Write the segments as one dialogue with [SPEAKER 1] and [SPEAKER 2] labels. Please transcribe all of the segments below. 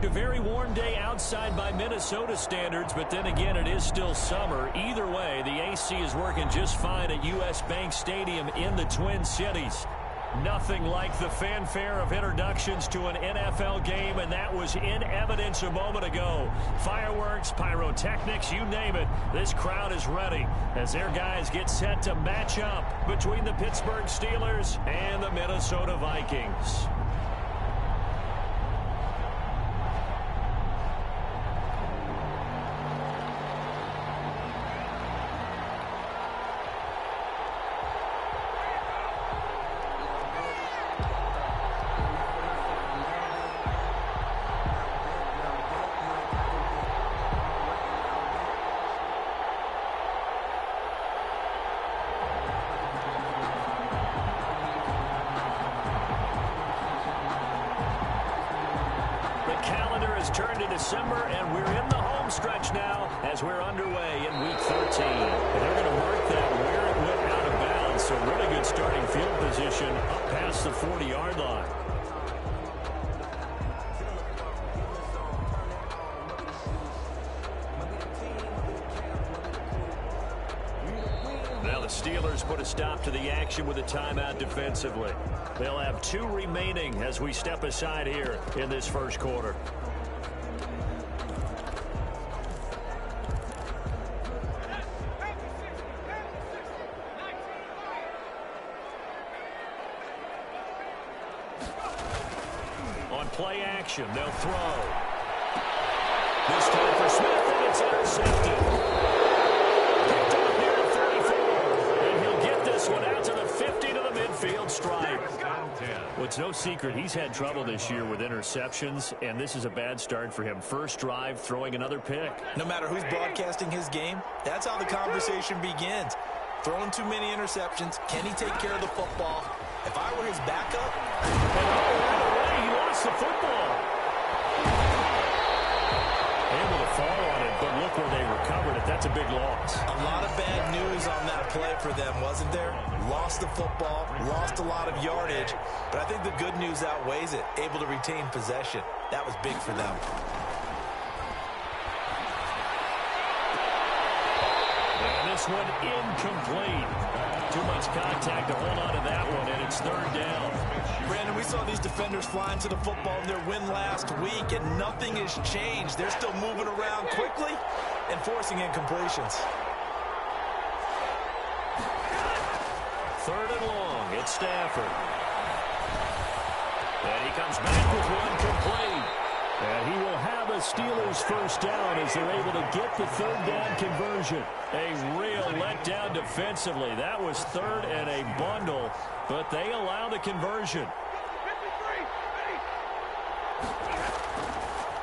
[SPEAKER 1] A very warm day outside by Minnesota standards, but then again, it is still summer. Either way, the AC is working just fine at U.S. Bank Stadium in the Twin Cities. Nothing like the fanfare of introductions to an NFL game, and that was in evidence a moment ago. Fireworks, pyrotechnics, you name it. This crowd is ready as their guys get set to match up between the Pittsburgh Steelers and the Minnesota Vikings. Turned to December, and we're in the home stretch now as we're underway in Week 13. And they're going to mark that where it went out of bounds, so really good starting field position up past the 40-yard line. Now the Steelers put a stop to the action with a timeout defensively. They'll have 2 remaining as we step aside here in this first quarter. Play action. They'll throw. This time for Smith, and it's intercepted. Picked up near the 34. And he'll get this one out to the 50 to the midfield stripe. Well, it's no secret he's had trouble this year with interceptions, and this is a bad start for him. First drive, throwing another pick.
[SPEAKER 2] No matter who's broadcasting his game, that's how the conversation begins. Throwing too many interceptions. Can he take care of the football? If I were his backup...
[SPEAKER 1] the football. Able to fall on it, but look where they recovered it. That's a big loss.
[SPEAKER 2] A lot of bad news on that play for them, wasn't there? Lost the football, lost a lot of yardage, but I think the good news outweighs it. Able to retain possession. That was big for them.
[SPEAKER 1] And this one incomplete. Too much contact to hold on to that one, and it's third down.
[SPEAKER 2] Brandon, we saw these defenders flying to the football in their win last week, and nothing has changed. They're still moving around quickly and forcing incompletions.
[SPEAKER 1] Third and long. It's Stafford. And he comes back with one complete. And he will have a Steelers first down as they're able to get the third down conversion. A real letdown defensively. That was third and a bundle, but they allow the conversion.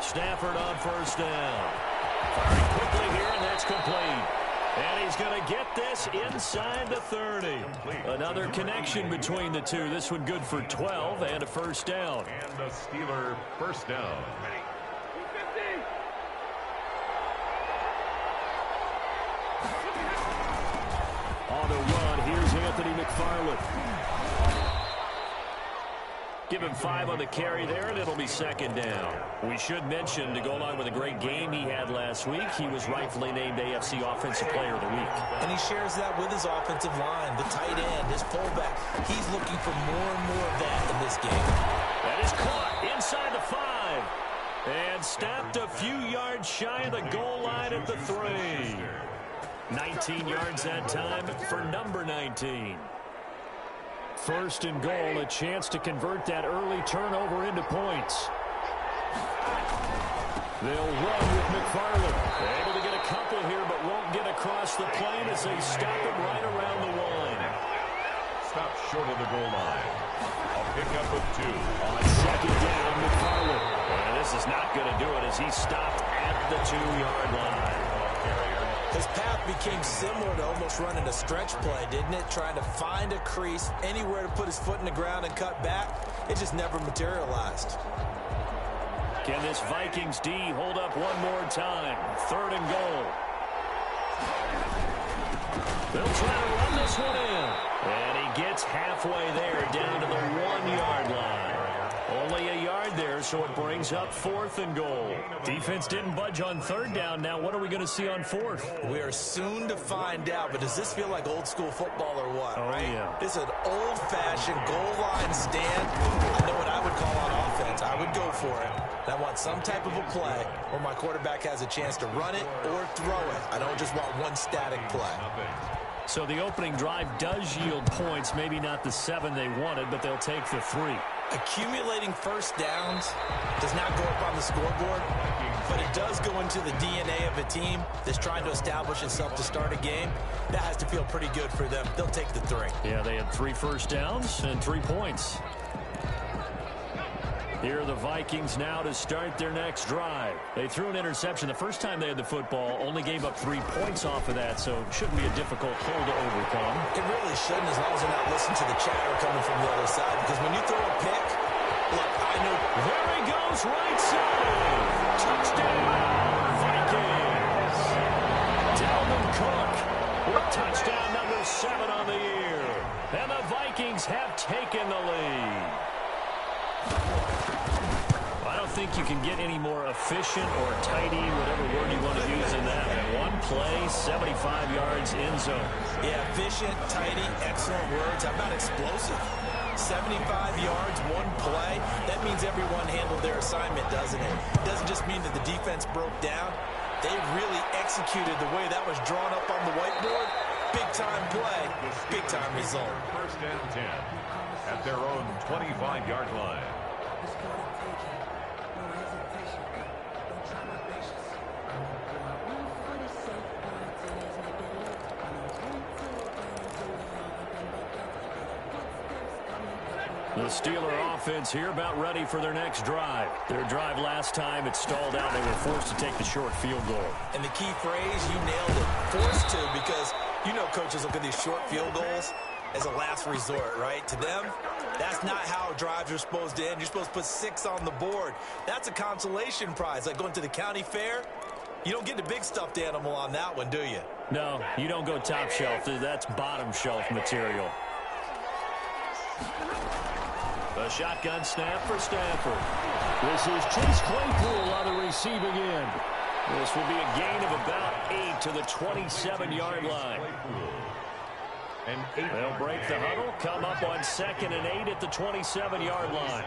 [SPEAKER 1] Stafford on first down. Firing quickly here, and that's complete. And he's going to get this inside the 30. Another connection between the two. This one good for 12 and a first down.
[SPEAKER 3] And the Steeler first down.
[SPEAKER 1] On the run, here's Anthony McFarland. Give him 5 on the carry there, and it'll be second down. We should mention, to go along with a great game he had last week, he was rightfully named AFC Offensive Player of the Week.
[SPEAKER 2] And he shares that with his offensive line, the tight end, his fullback. He's looking for more and more of that in this game.
[SPEAKER 1] That is caught inside the 5. And stopped a few yards shy of the goal line at the 3. 19 yards that time for number 19. First and goal, a chance to convert that early turnover into points. They'll run with McFarland. Able to get a couple here, but won't get across the plane as they stop him right around the line.
[SPEAKER 3] Stop short of the goal line. A pickup of 2.
[SPEAKER 1] On second down, McFarland. And this is not going to do it as he stopped at the 2-yard line.
[SPEAKER 2] His path became similar to almost running a stretch play, didn't it? Trying to find a crease, anywhere to put his foot in the ground and cut back. It just never materialized.
[SPEAKER 1] Can this Vikings D hold up one more time? Third and goal. They'll try to run this one in. And he gets halfway there, down to the 1-yard line. Only a yard there, so it brings up 4th and goal. Defense didn't budge on 3rd down. Now what are we going to see on 4th?
[SPEAKER 2] We are soon to find out, but does this feel like old school football or what?
[SPEAKER 1] Oh,
[SPEAKER 2] right?
[SPEAKER 1] yeah.
[SPEAKER 2] This is an old-fashioned goal line stand. I know what I would call on offense. I would go for it. And I want some type of a play where my quarterback has a chance to run it or throw it. I don't just want one static play.
[SPEAKER 1] So the opening drive does yield points, maybe not the 7 they wanted, but they'll take the 3.
[SPEAKER 2] Accumulating first downs does not go up on the scoreboard, but it does go into the DNA of a team that's trying to establish itself to start a game. That has to feel pretty good for them. They'll take the 3.
[SPEAKER 1] Yeah, they had 3 first downs and 3 points. Here are the Vikings now to start their next drive. They threw an interception the first time they had the football, only gave up 3 points off of that, so it shouldn't be a difficult hole to overcome.
[SPEAKER 2] It really shouldn't, as long as they're not listening to the chatter coming from the other side, because when you throw a pick, look, I know.
[SPEAKER 1] There he goes, right side. Touchdown, Vikings. Dalvin Cook with touchdown number 7 on the year. And the Vikings have taken the lead. I don't think you can get any more efficient or tidy, whatever word you want to use in that. One play, 75 yards in zone.
[SPEAKER 2] Yeah, efficient, tidy, excellent words. How about explosive? 75 yards, one play. That means everyone handled their assignment, doesn't it? It doesn't just mean that the defense broke down. They really executed the way that was drawn up on the whiteboard. Big-time play, big-time result.
[SPEAKER 3] 1st and 10 at their own 25-yard line.
[SPEAKER 1] The Steeler offense here about ready for their next drive. Their drive last time, it stalled out. They were forced to take the short field goal.
[SPEAKER 2] And the key phrase, you nailed it, forced to, because you know coaches look at these short field goals as a last resort, right? To them, that's not how drives are supposed to end. You're supposed to put 6 on the board. That's a consolation prize, like going to the county fair. You don't get the big stuffed animal on that one, do you?
[SPEAKER 1] No, you don't go top shelf. That's bottom shelf material. A shotgun snap for Stafford. This is Chase Claypool on the receiving end. This will be a gain of about 8 to the 27-yard line. They'll break the huddle, come up on 2nd and 8 at the 27-yard line.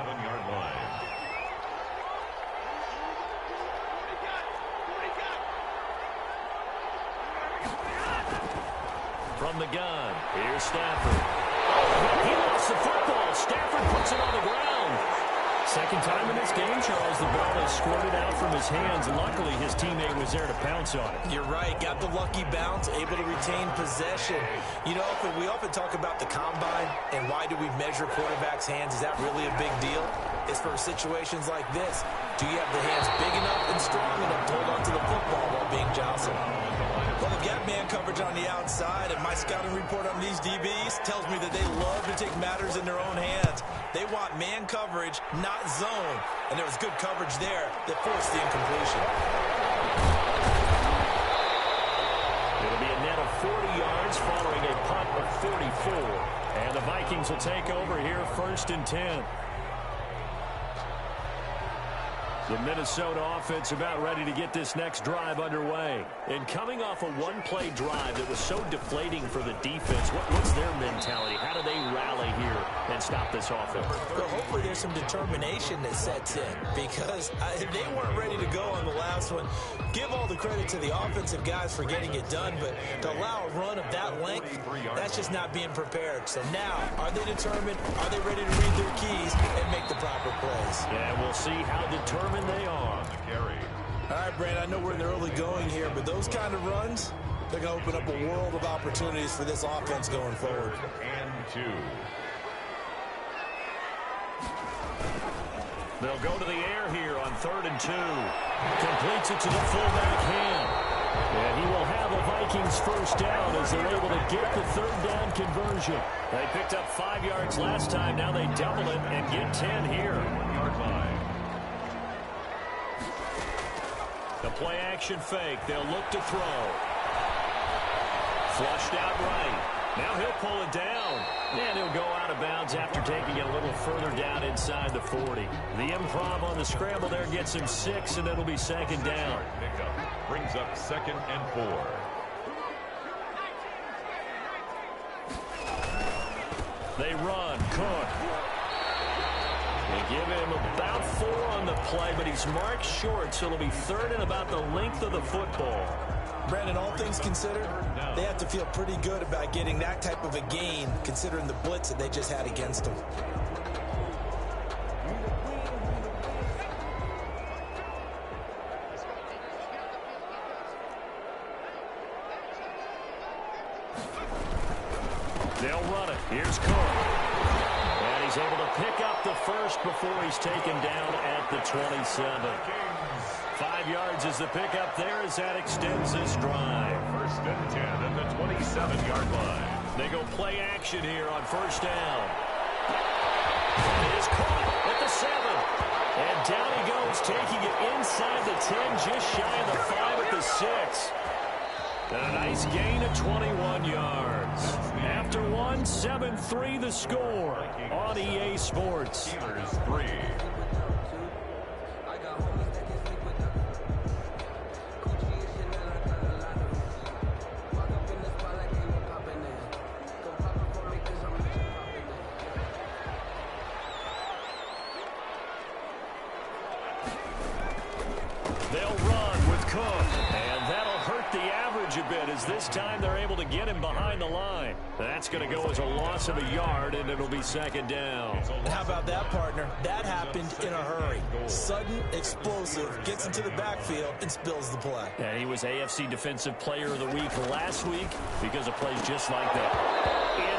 [SPEAKER 1] From the gun, here's Stafford. He lost the football. Stafford puts it on the ground. Second time in this game, Charles, the ball has squirted out from his hands. Luckily, his teammate was there to pounce on it.
[SPEAKER 2] You're right. Got the lucky bounce, able to retain possession. You know, we often talk about the combine and why do we measure quarterbacks' hands. Is that really a big deal? It's for situations like this. Do you have the hands big enough and strong enough to hold on to the football while being jostled? Well, they've got man coverage on the outside, and my scouting report on these DBs tells me that they love to take matters in their own hands. They want man coverage, not zone. And there was good coverage there that forced the incompletion.
[SPEAKER 1] It'll be a net of 40 yards following a punt of 44. And the Vikings will take over here 1st and 10. The Minnesota offense about ready to get this next drive underway. And coming off a one-play drive that was so deflating for the defense, what's their mentality? How do they rally here and stop this offense?
[SPEAKER 2] Well, hopefully there's some determination that sets in, because they weren't ready to go on the last one. Give all the credit to the offensive guys for getting it done, but to allow a run of that length, that's just not being prepared. So now, are they determined? Are they ready to read their keys and make the proper plays?
[SPEAKER 1] Yeah, we'll see how determined they are.
[SPEAKER 2] All right, Brand, I know we're in the early going here, but those kind of runs, they're going to open up a world of opportunities for this offense going forward.
[SPEAKER 3] And 2.
[SPEAKER 1] They'll go to the air here on 3rd and 2. Completes it to the fullback hand. And he will have a Vikings first down as they're able to get the 3rd down conversion. They picked up 5 yards last time. Now they double it and get 10 here.
[SPEAKER 3] 1-yard line.
[SPEAKER 1] The play-action fake. They'll look to throw. Flushed out right. Now he'll pull it down. And he'll go out of bounds after taking it a little further down inside the 40. The improv on the scramble there gets him 6, and it'll be second down.
[SPEAKER 3] Pickup brings up 2nd and 4.
[SPEAKER 1] They run. Cook. They give him about 4 on the play, but he's marked short, so it'll be 3rd and about the length of the football.
[SPEAKER 2] Brandon, all things considered, they have to feel pretty good about getting that type of a gain, considering the blitz that they just had against them.
[SPEAKER 1] They'll run it. Here's Cook. And he's able to pick up the first before he's taken down at the 27. 5 yards is the pickup there as that extends this drive.
[SPEAKER 3] 1st and 10 at the 27-yard line.
[SPEAKER 1] They go play action here on 1st down. It is caught at the 7. And down he goes, taking it inside the 10, just shy of the 5 at the 6. And a nice gain of 21 yards. After 1, 7-3 the score on EA Sports.
[SPEAKER 3] Steelers 3.
[SPEAKER 1] They'll run with Cook, and that'll hurt the average a bit as this time they're able to get him behind the line. That's going to go as a loss of a yard, and it'll be 2nd down.
[SPEAKER 2] How about that, partner? That happened in a hurry. Sudden, explosive, gets into the backfield, and spills the play.
[SPEAKER 1] And he was AFC Defensive Player of the Week last week because of plays just like that.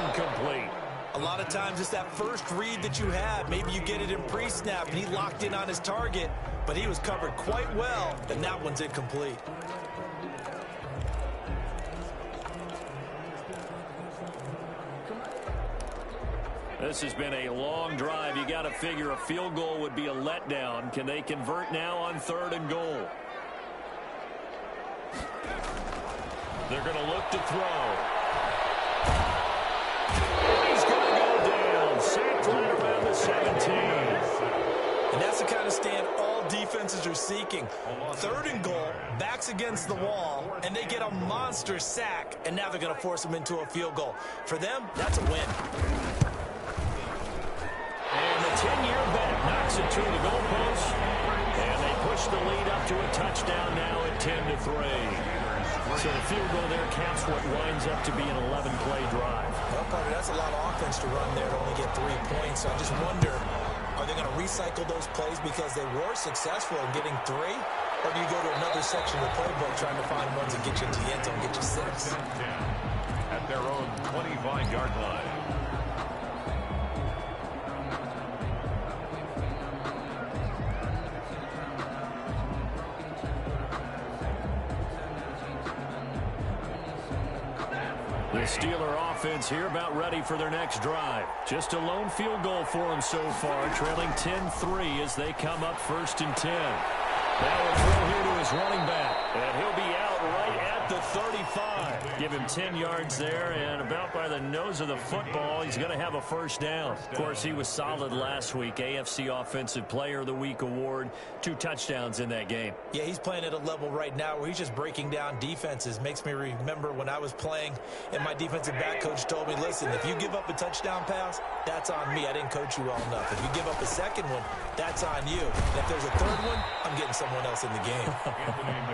[SPEAKER 1] Incomplete.
[SPEAKER 2] A lot of times it's that first read that you had. Maybe you get it in pre-snap, and he locked in on his target, but he was covered quite well, and that one's incomplete.
[SPEAKER 1] This has been a long drive. You got to figure a field goal would be a letdown. Can they convert now on 3rd and goal? They're going to look to throw. He's going to go down. Sacked right around the 17.
[SPEAKER 2] And that's the kind of stand all defenses are seeking. 3rd and goal, backs against the wall, and they get a monster sack, and now they're going to force them into a field goal. For them, that's a win.
[SPEAKER 1] And the 10-year bet knocks it through the goalpost, and they push the lead up to a touchdown now at 10-3. So the field goal there caps what winds up to be an 11-play drive.
[SPEAKER 2] Well, partner, that's a lot of offense to run there to only get 3 points. So I just wonder, are they going to recycle those plays because they were successful in getting 3? Or do you go to another section of the playbook trying to find ones that get you into the end zone, get you 6?
[SPEAKER 3] At their own 25-yard line.
[SPEAKER 1] The Steeler offense here about ready for their next drive. Just a lone field goal for them so far, trailing 10-3 as they come up 1st and 10. Now a throw here to his running back, and he'll be out right at the 35. Give him 10 yards there, and about by the nose of the football, he's going to have a 1st down. Of course, he was solid last week. AFC Offensive Player of the Week award, 2 touchdowns in that game.
[SPEAKER 2] Yeah, he's playing at a level right now where he's just breaking down defenses. Makes me remember when I was playing, and my defensive back coach told me, listen, if you give up a touchdown pass, that's on me. I didn't coach you well enough. If you give up a second one, that's on you. And if there's a 3rd one, I'm getting someone else in the game.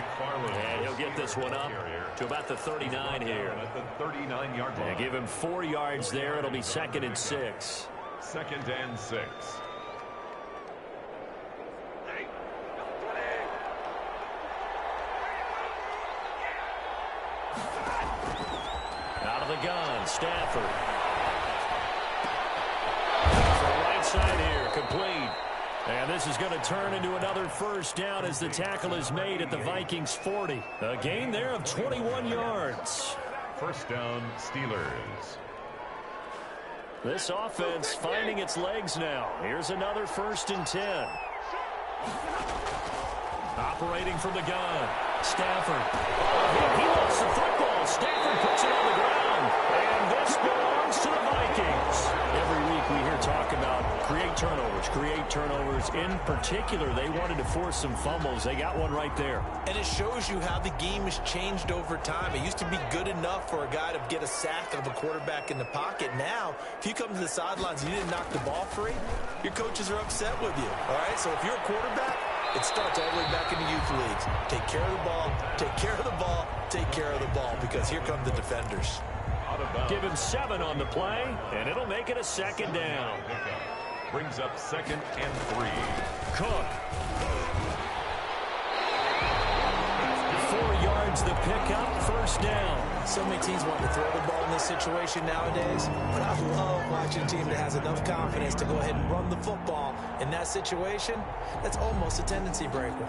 [SPEAKER 1] And he'll get this one up to about the 39 here.
[SPEAKER 3] At the 39-yard line.
[SPEAKER 1] Give him 4 yards there. It'll be 2nd and 6.
[SPEAKER 3] 2nd and 6.
[SPEAKER 1] Out of the gun, Stafford. For right side here, complete. And this is going to turn into another 1st down as the tackle is made at the Vikings 40. A gain there of 21 yards.
[SPEAKER 3] 1st down, Steelers.
[SPEAKER 1] This offense finding its legs now. Here's another 1st and 10. Operating from the gun. Stafford. He lost the football. Stafford puts it on the ground. And this approach, create turnovers. In particular, they wanted to force some fumbles. They got one right there.
[SPEAKER 2] And it shows you how the game has changed over time. It used to be good enough for a guy to get a sack of a quarterback in the pocket. Now, if you come to the sidelines and you didn't knock the ball free, your coaches are upset with you. All right, so if you're a quarterback, it starts all the way back in the youth leagues. Take care of the ball, take care of the ball, take care of the ball, because here come the defenders.
[SPEAKER 1] Give him 7 on the play, and it'll make it a second down.
[SPEAKER 3] Brings up 2nd and 3.
[SPEAKER 1] Cook. 4 yards the pickup, first down.
[SPEAKER 2] So many teams want to throw the ball in this situation nowadays, but I love watching a team that has enough confidence to go ahead and run the football. In that situation, that's almost a tendency breaker.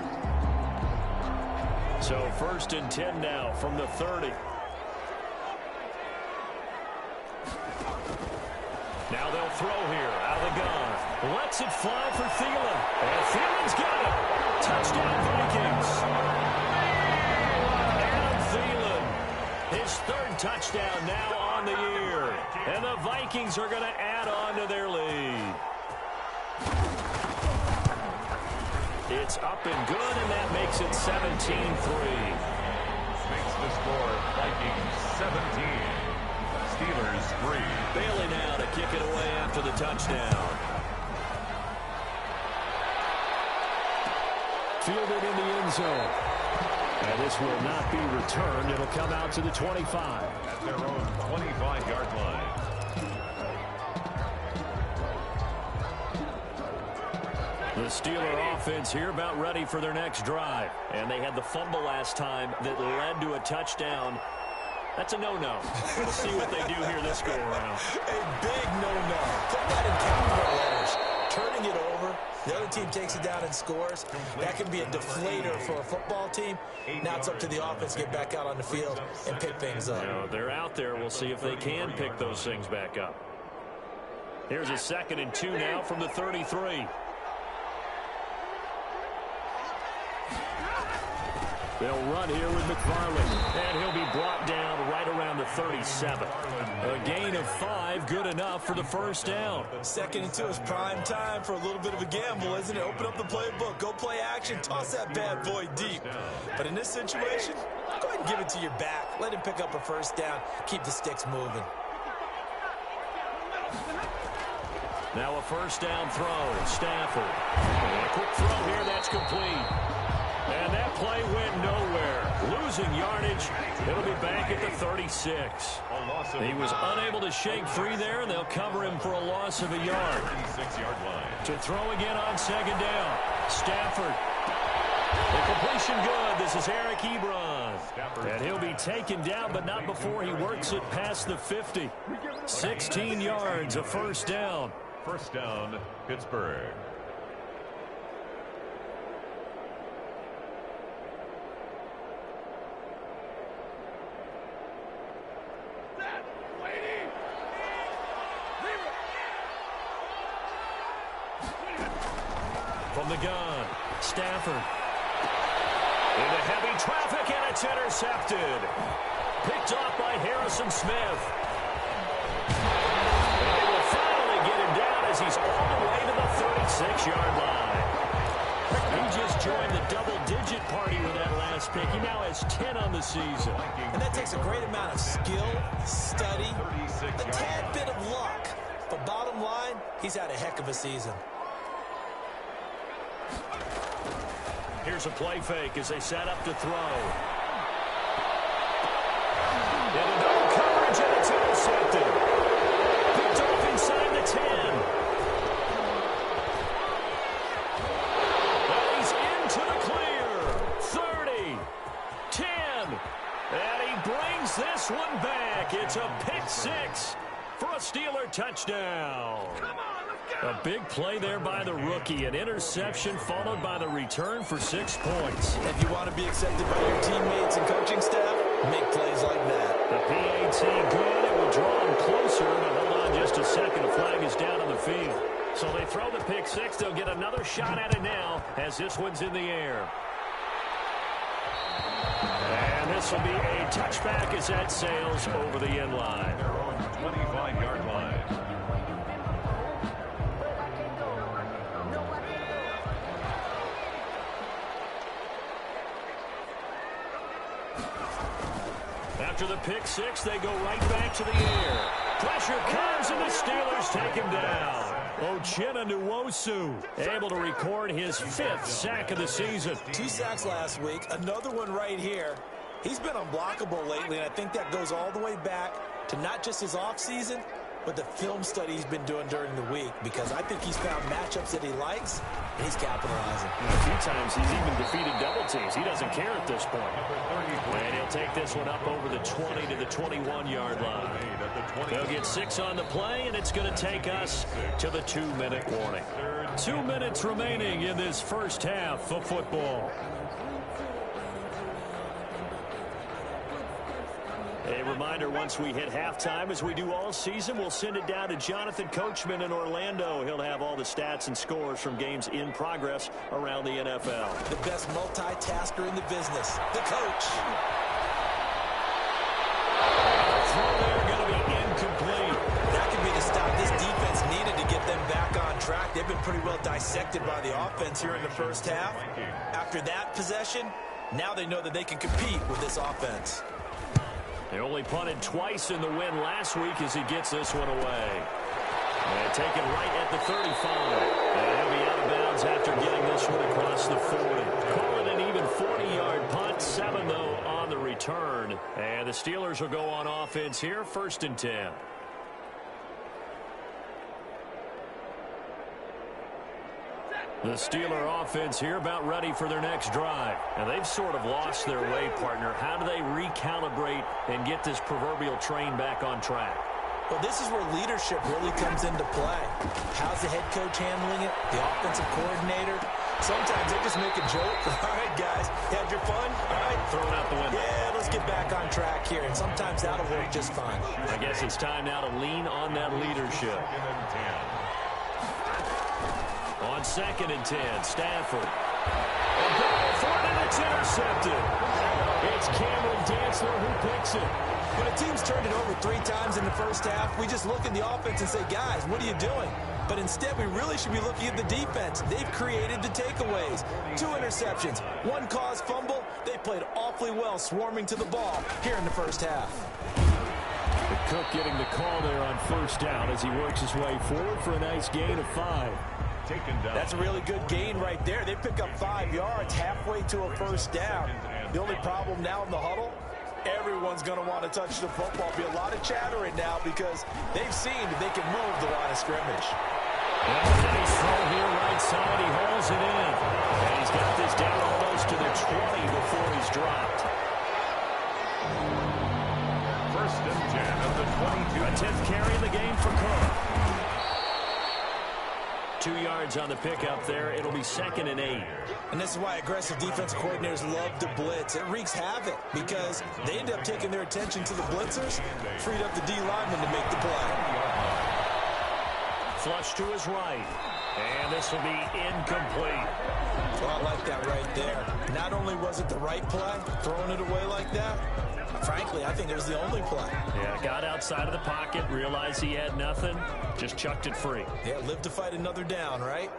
[SPEAKER 1] So 1st and 10 now from the 30. Now they'll throw here out of the gun. Lets it fly for Thielen. And Thielen's got it. Touchdown, Vikings. Adam Thielen, his 3rd touchdown now on the year. And the Vikings are going to add on to their lead. It's up and good, and that makes it 17-3.
[SPEAKER 3] Makes the score Vikings 17. Steelers 3.
[SPEAKER 1] Bailey now to kick it away after the touchdown. Fielded in the end zone. And this will not be returned. It'll come out to the 25.
[SPEAKER 3] At their own 25-yard line.
[SPEAKER 1] The Steeler offense here about ready for their next drive. And they had the fumble last time that led to a touchdown. That's a no-no. We'll see what they do here this go-around.
[SPEAKER 2] A big no-no. Put that in capital letters. Turning it over, the other team takes it down and scores. That can be a deflator for a football team. Now it's up to the offense to get back out on the field and pick things up.
[SPEAKER 1] You know, they're out there. We'll see if they can pick those things back up. Here's a 2nd and 2 now from the 33. They'll run here with McFarland, and he'll be brought down right around the 37. A gain of 5, good enough for the first down.
[SPEAKER 2] 2nd and 2 is prime time for a little bit of a gamble, isn't it? Open up the playbook, go play action, toss that bad boy deep. But in this situation, go ahead and give it to your back. Let him pick up a first down, keep the sticks moving.
[SPEAKER 1] Now a first down throw, Stafford. And a quick throw here, that's complete. And that play went nowhere. Losing yardage. It'll be back at the 36. He was unable to shake free there, and they'll cover him for a loss of a yard.
[SPEAKER 3] 36-yard line.
[SPEAKER 1] To throw again on 2nd down. Stafford. The completion good. This is Eric Ebron. And he'll be taken down, but not before he works it past the 50. 16 yards, a first down.
[SPEAKER 3] First down, Pittsburgh.
[SPEAKER 1] From the gun, Stafford. Into heavy traffic, and it's intercepted. Picked off by Harrison Smith. And they will finally get him down as he's all the way to the 36-yard line. He just joined the double-digit party with that last pick. He now has 10 on the season.
[SPEAKER 2] And that takes a great amount of skill, study, a tad bit of luck. But bottom line, he's had a heck of a season.
[SPEAKER 1] Here's a play fake as they set up to throw. Into double coverage, and it's intercepted. Picked off inside the 10. Well, he's into the clear. 30, 10, and he brings this one back. It's a pick 6 for a Steeler touchdown. A big play there by the rookie. An interception followed by the return for 6 points.
[SPEAKER 2] If you want to be accepted by your teammates and coaching staff, make plays like that.
[SPEAKER 1] The PAT good. It will draw him closer, but hold on just a second. The flag is down on the field. So they throw the pick 6. They'll get another shot at it now as this one's in the air. And this will be a touchback as that sails over the end line.
[SPEAKER 3] Their own 25-yard line.
[SPEAKER 1] After the pick six, they go right back to the air. Pressure comes, and the Steelers take him down. Uchenna Nwosu able to record his 5th sack of the season.
[SPEAKER 2] 2 sacks last week, another one right here. He's been unblockable lately, and I think that goes all the way back to not just his offseason, but the film study he's been doing during the week, because I think he's found matchups that he likes, and he's capitalizing.
[SPEAKER 1] A few times he's even defeated double teams. He doesn't care at this point. And he'll take this one up over the 20 to the 21-yard line. They'll get 6 on the play, and it's going to take us to the 2-minute warning. 2 minutes remaining in this first half of football. A reminder, once we hit halftime, as we do all season, we'll send it down to Jonathan Coachman in Orlando. He'll have all the stats and scores from games in progress around the NFL.
[SPEAKER 2] The best multitasker in the business, the coach.
[SPEAKER 1] Throw there going to be incomplete.
[SPEAKER 2] That could be the stop this defense needed to get them back on track. They've been pretty well dissected by the offense here in the first half. After that possession, now they know that they can compete with this offense.
[SPEAKER 1] They only punted twice in the win last week as he gets this one away. And taken right at the 35. And he'll be out of bounds after getting this one across the 40. Call it an even 40-yard punt. 7, though, on the return. And the Steelers will go on offense here, 1st and 10. The Steeler offense here about ready for their next drive. And they've sort of lost their way, partner. How do they recalibrate and get this proverbial train back on track?
[SPEAKER 2] Well, this is where leadership really comes into play. How's the head coach handling it? The offensive coordinator? Sometimes they just make a joke. All right, guys, had your fun? All right.
[SPEAKER 1] Throw it out the window.
[SPEAKER 2] Yeah, let's get back on track here. And sometimes that'll work just fine.
[SPEAKER 1] I guess it's time now to lean on that leadership. On 2nd and 10, Stafford. And going for it, and it's intercepted. It's Cameron Dantzler who picks it.
[SPEAKER 2] When a team's turned it over 3 times in the first half, we just look at the offense and say, guys, what are you doing? But instead, we really should be looking at the defense. They've created the takeaways. 2 interceptions, 1 caused fumble. They played awfully well swarming to the ball here in the first half.
[SPEAKER 1] Cook getting the call there on 1st down as he works his way forward for a nice gain of 5.
[SPEAKER 2] That's a really good gain right there. They pick up 5 yards halfway to a 1st down. The only problem now in the huddle, everyone's going to want to touch the football. Be a lot of chattering now because they've seen that they can move the line of scrimmage.
[SPEAKER 1] Nice throw here right side. He hauls it in. And he's got this down almost to the 20 before he's dropped.
[SPEAKER 3] 1st and 10 of the 22.
[SPEAKER 1] A 10th carry in the game for Cook. 2 yards on the pickup there. It'll be 2nd and 8.
[SPEAKER 2] And this is why aggressive defense coordinators love to blitz. It wreaks havoc because they end up taking their attention to the blitzers, freed up the D lineman to make the play.
[SPEAKER 1] Flush to his right. And this will be incomplete.
[SPEAKER 2] Well, I like that right there. Not only was it the right play, throwing it away like that, frankly, I think it was the only play.
[SPEAKER 1] Yeah, got outside of the pocket, realized he had nothing, just chucked it free.
[SPEAKER 2] Yeah, live to fight another down, right?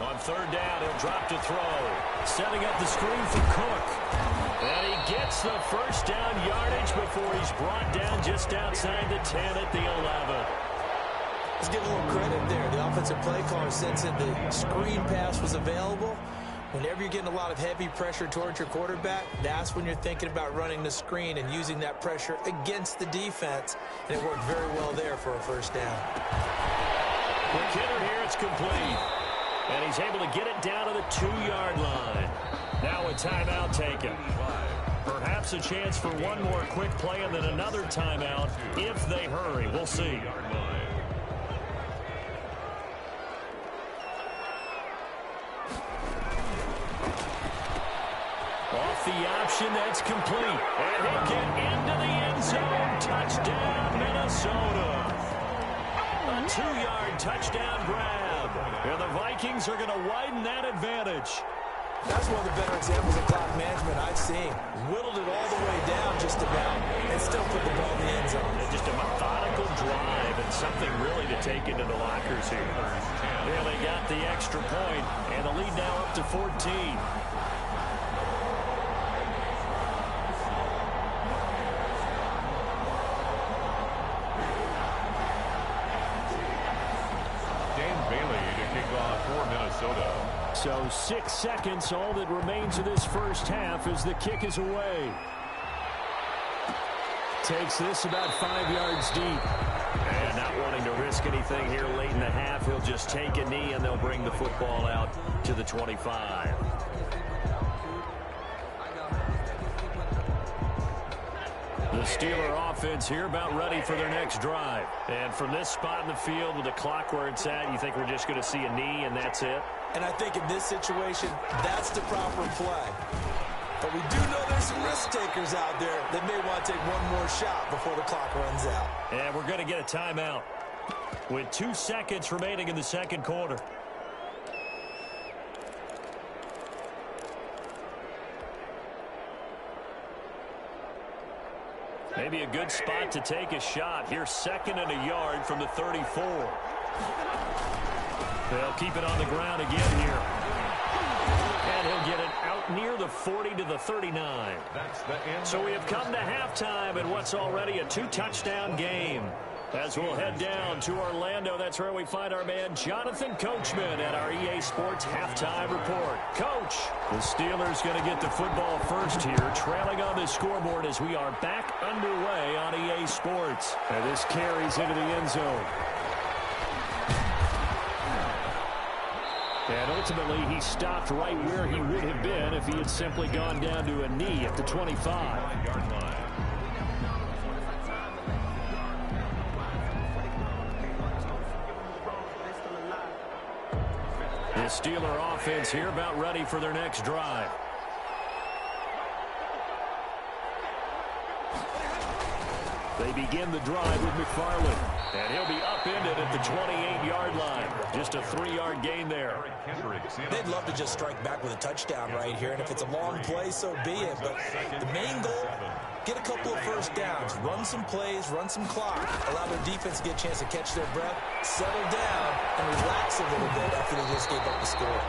[SPEAKER 1] On 3rd down, he'll drop to throw. Setting up the screen for Cook. And he gets the 1st down yardage before he's brought down just outside the 10 at the 11.
[SPEAKER 2] Let's give a little credit there. The offensive play caller said the screen pass was available. Whenever you're getting a lot of heavy pressure towards your quarterback, that's when you're thinking about running the screen and using that pressure against the defense. And it worked very well there for a 1st down.
[SPEAKER 1] For Kidder here, it's complete. And he's able to get it down to the 2-yard line. Now a timeout taken. Perhaps a chance for one more quick play and then another timeout if they hurry. We'll see. Off the option, that's complete. And he'll get into the end zone. Touchdown, Minnesota. A 2-yard touchdown grab. And the Vikings are going to widen that advantage.
[SPEAKER 2] That's one of the better examples of clock management I've seen. Whittled it all the way down just about and still put the ball in the end zone.
[SPEAKER 1] Just a methodical drive and something really to take into the lockers here. Well, they got the extra point, and the lead now up to 14.
[SPEAKER 3] Minnesota.
[SPEAKER 1] So 6 seconds, all that remains of this first half as the kick is away. Takes this about 5 yards deep. And not wanting to risk anything here late in the half, he'll just take a knee and they'll bring the football out to the 25. The Steeler offense here about ready for their next drive. And from this spot in the field with the clock where it's at, you think we're just going to see a knee and that's it?
[SPEAKER 2] And I think in this situation, that's the proper play. But we do know there's some risk takers out there that may want to take one more shot before the clock runs out.
[SPEAKER 1] And we're going to get a timeout with 2 seconds remaining in the second quarter. Maybe a good spot to take a shot. Here's 2nd and a yard from the 34. They'll keep it on the ground again here. And he'll get it out near the 40 to the 39. So we have come to halftime in what's already a 2-touchdown game. As we'll head down to Orlando, that's where we find our man Jonathan Coachman at our EA Sports Halftime Report. Coach, the Steelers going to get the football first here, trailing on the scoreboard as we are back underway on EA Sports. And this carries into the end zone. And ultimately, he stopped right where he would have been if he had simply gone down to a knee at the 25-yard line. The Steeler offense here about ready for their next drive. They begin the drive with McFarland. And he'll be upended at the 28-yard line. Just a 3-yard gain there.
[SPEAKER 2] They'd love to just strike back with a touchdown right here. And if it's a long play, so be it. But the main goal, get a couple of first downs. Run some plays, run some clock. Allow their defense to get a chance to catch their breath, settle down, and relax a little bit after they just gave up the score.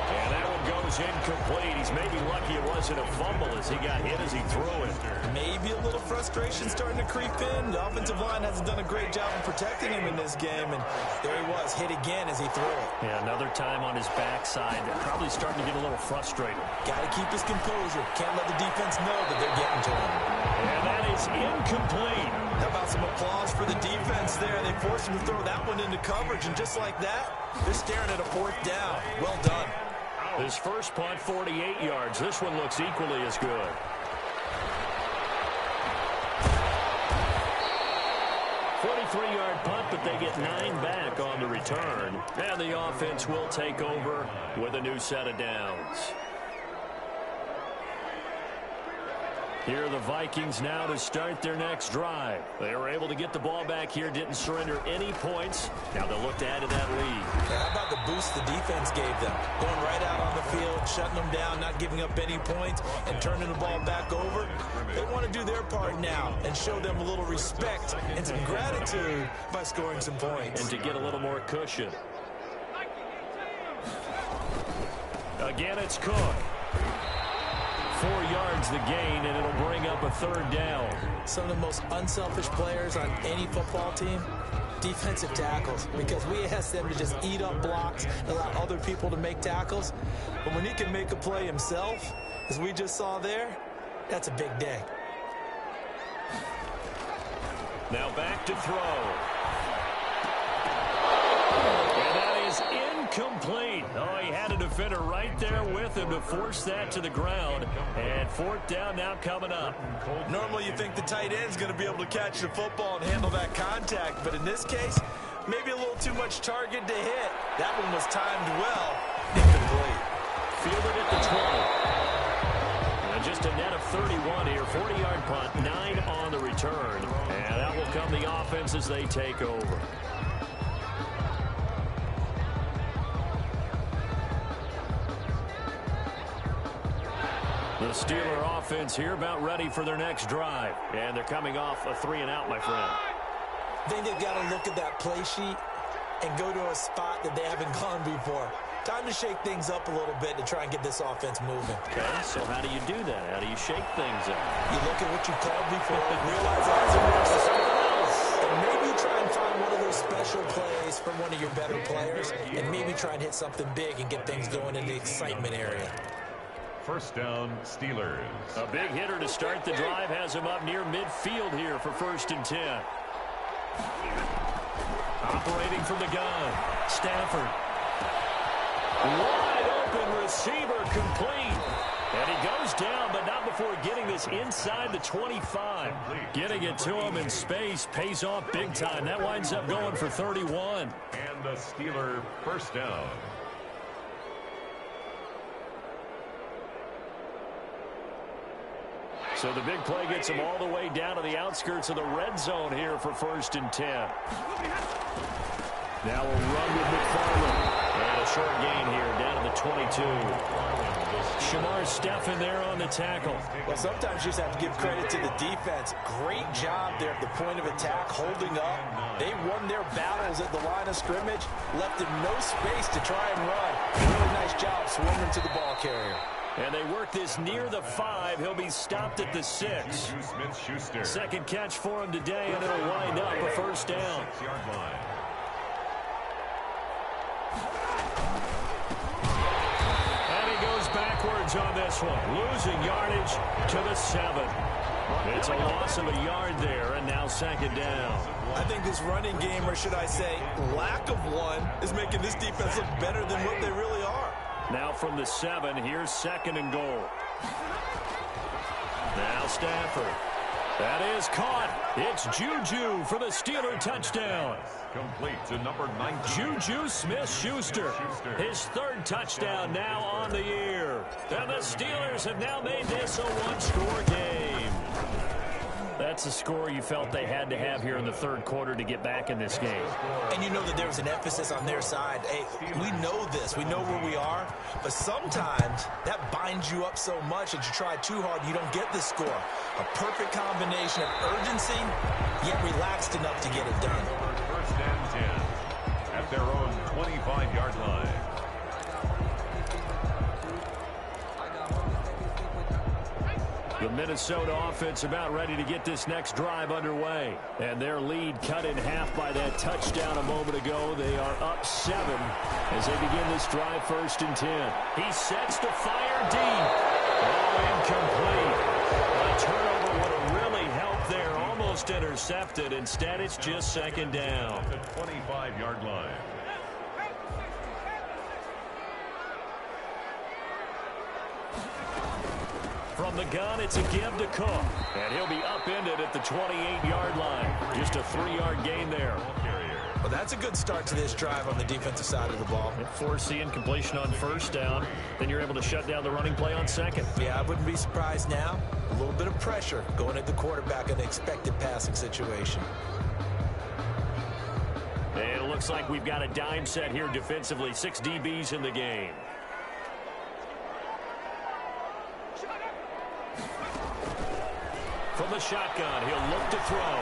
[SPEAKER 1] And that one goes incomplete. He's maybe lucky it wasn't a fumble as he got hit as he threw it.
[SPEAKER 2] Maybe a little frustration starting to creep in. The offensive line hasn't done a great job of protecting him in this game. And there he was, hit again as he threw it.
[SPEAKER 1] Yeah, another time on his backside. Probably starting to get a little frustrated.
[SPEAKER 2] Got to keep his composure. Can't let the defense know that they're getting to him.
[SPEAKER 1] And that is incomplete.
[SPEAKER 2] How about some applause for the defense there? They forced him to throw that one into coverage. And just like that, they're staring at a 4th down. Well done.
[SPEAKER 1] His first punt, 48 yards. This one looks equally as good. Three-yard punt, but they get 9 back on the return. And the offense will take over with a new set of downs. Here are the Vikings now to start their next drive. They were able to get the ball back here, didn't surrender any points. Now they'll look to add to that lead.
[SPEAKER 2] How about the boost the defense gave them? Going right out on the field, shutting them down, not giving up any points, and turning the ball back over. They want to do their part now and show them a little respect and some gratitude by scoring some points.
[SPEAKER 1] And to get a little more cushion. Again, it's Cook. 4 yards the gain, and it'll bring up a 3rd down.
[SPEAKER 2] Some of the most unselfish players on any football team, defensive tackles, because we ask them to just eat up blocks, allow other people to make tackles. But when he can make a play himself, as we just saw there, that's a big day.
[SPEAKER 1] Now back to throw. And that is incomplete. Oh, he had a defender right there with him to force that to the ground. And 4th down now coming up.
[SPEAKER 2] Normally you think the tight end's going to be able to catch the football and handle that contact. But in this case, maybe a little too much target to hit. That one was timed well. Incomplete.
[SPEAKER 1] Fielded at the 20. And just a net of 31 here. 40-yard punt, 9 on the return. And that will come the offense as they take over. The Steeler offense here about ready for their next drive. And they're coming off a 3-and-out, my friend.
[SPEAKER 2] I think they've got to look at that play sheet and go to a spot that they haven't gone before. Time to shake things up a little bit to try and get this offense moving.
[SPEAKER 1] Okay, so how do you do that? How do you shake things up?
[SPEAKER 2] You look at what you called before and realize as it works to something else. And maybe try and find one of those special plays from one of your better players, and maybe try and hit something big and get things going in the excitement area.
[SPEAKER 3] First down, Steelers.
[SPEAKER 1] A big hitter to start the drive has him up near midfield here for 1st and 10. Operating from the gun, Stafford. Wide open receiver, complete. And he goes down, but not before getting this inside the 25. Getting it to him in space pays off big time. That winds up going for 31.
[SPEAKER 3] And the Steeler first down.
[SPEAKER 1] So the big play gets him all the way down to the outskirts of the red zone here for 1st and 10. Now we'll run with McFarland. And a short gain here down to the 22. Shamar Stephen there on the tackle.
[SPEAKER 2] Well, sometimes you just have to give credit to the defense. Great job there at the point of attack, holding up. They won their battles at the line of scrimmage, left him no space to try and run. Really nice job swarming to the ball carrier.
[SPEAKER 1] And they work this near the 5. He'll be stopped at the 6. Second catch for him today, and it'll wind up a first down. And he goes backwards on this one, losing yardage to the 7. It's a loss of a yard there, and now 2nd down.
[SPEAKER 2] I think this running game, or should I say lack of one, is making this defense look better than what they really are.
[SPEAKER 1] Now from the 7, here's 2nd and goal. Now Stafford. That is caught. It's Juju for the Steeler touchdown.
[SPEAKER 3] Complete to number 19.
[SPEAKER 1] Juju Smith-Schuster. His 3rd touchdown now on the year. And the Steelers have now made this a one-score game. That's a score you felt they had to have here in the 3rd quarter to get back in this game.
[SPEAKER 2] And you know that there was an emphasis on their side. Hey, we know this. We know where we are. But sometimes that binds you up so much that you try too hard and you don't get this score. A perfect combination of urgency, yet relaxed enough to get it done.
[SPEAKER 3] 1st and 10 at their own 25-yard line.
[SPEAKER 1] The Minnesota offense about ready to get this next drive underway. And their lead cut in half by that touchdown a moment ago. They are up 7 as they begin this drive 1st and 10. He sets to fire deep. Oh, incomplete. A turnover would have really helped there. Almost intercepted. Instead, it's just 2nd down.
[SPEAKER 3] The 25-yard line.
[SPEAKER 1] From the gun, it's a give to Cook. And he'll be upended at the 28-yard line. Just a 3-yard gain there.
[SPEAKER 2] Well, that's a good start to this drive on the defensive side of the ball.
[SPEAKER 1] Force the incompletion on 1st down. Then you're able to shut down the running play on 2nd.
[SPEAKER 2] Yeah, I wouldn't be surprised now. A little bit of pressure going at the quarterback in an expected passing situation.
[SPEAKER 1] And it looks like we've got a dime set here defensively. 6 DBs in the game. From the shotgun, he'll look to throw.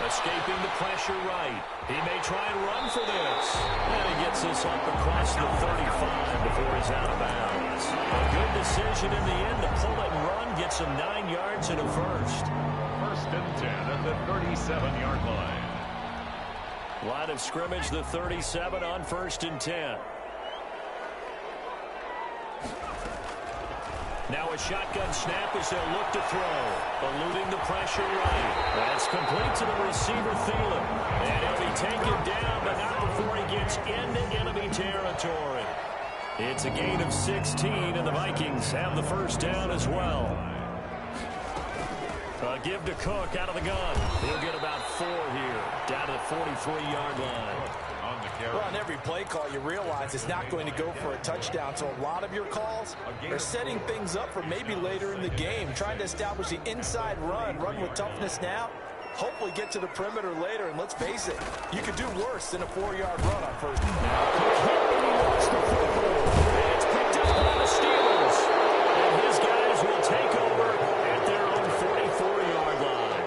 [SPEAKER 1] Escaping the pressure right. He may try and run for this. And he gets this up across the 35 before he's out of bounds. A good decision in the end to pull it and run. Gets him 9 yards and a first.
[SPEAKER 3] 1st and 10 at the 37-yard line.
[SPEAKER 1] Line of scrimmage, the 37 on 1st and 10. Now a shotgun snap as they'll look to throw. Eluding the pressure right. That's complete to the receiver, Thielen. And he'll be taken down, but not before he gets into enemy territory. It's a gain of 16, and the Vikings have the 1st down as well. A give to Cook out of the gun. He'll get about 4 here, down to the 43-yard line.
[SPEAKER 2] Well, on every play call, you realize it's not going to go for a touchdown. So a lot of your calls are setting things up for maybe later in the game, trying to establish the inside run with toughness now, hopefully get to the perimeter later. And let's face it, you could do worse than a 4-yard run on 1st down.
[SPEAKER 1] And it's picked up by the Steelers. And his guys will take over at their own 44-yard line.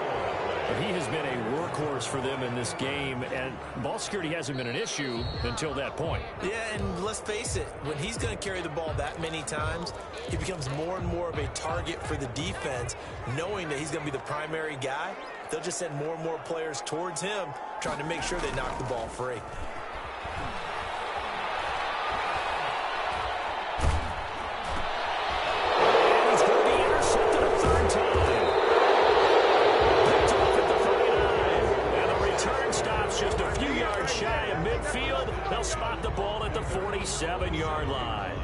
[SPEAKER 1] But he has been a workhorse for them them in this game, and ball security hasn't been an issue until that point.
[SPEAKER 2] Yeah, and let's face it, when he's going to carry the ball that many times, he becomes more and more of a target for the defense, knowing that he's going to be the primary guy. They'll just send more and more players towards him, trying to make sure they knock the ball free.
[SPEAKER 1] They'll spot the ball at the 47-yard line.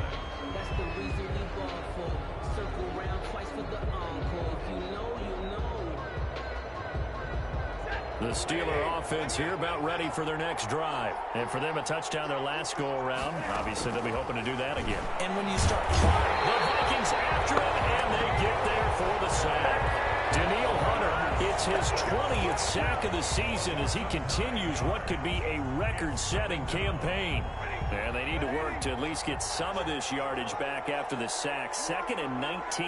[SPEAKER 4] That's the reason we ball for. Circle around twice for the encore. If you know, you know.
[SPEAKER 1] The Steeler offense here about ready for their next drive. And for them, a touchdown their last go-around. Obviously, they'll be hoping to do that again.
[SPEAKER 2] And when you start...
[SPEAKER 1] The Vikings after him, and they get there for the sack. Daniil Hunter, it's his 20th sack of the season as he continues what could be a record-setting campaign. And they need to work to at least get some of this yardage back after the sack. 2nd and 19.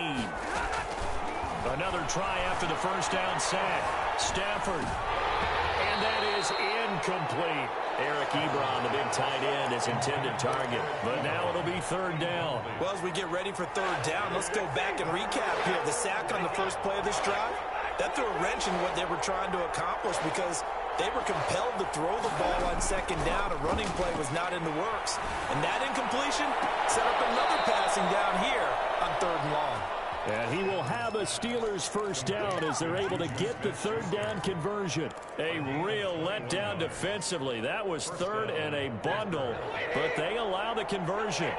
[SPEAKER 1] Another try after the first down sack. Stafford. And that is incomplete. Eric Ebron, the big tight end, is intended target. But now it'll be 3rd down.
[SPEAKER 2] Well, as we get ready for 3rd down, let's go back and recap here. The sack on the first play of this drive, that threw a wrench in what they were trying to accomplish because they were compelled to throw the ball on 2nd down. A running play was not in the works. And that incompletion set up another passing down here on 3rd and long.
[SPEAKER 1] And he will have a Steelers 1st down as they're able to get the 3rd down conversion. A real letdown defensively. That was 3rd and a bundle, but they allow the conversion.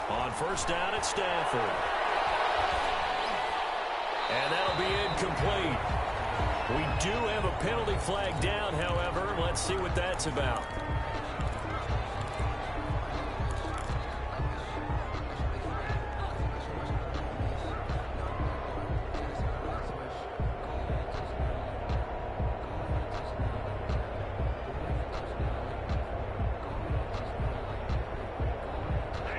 [SPEAKER 1] On 1st down, it's Stafford. And that'll be incomplete. We do have a penalty flag down, however. Let's see what that's about.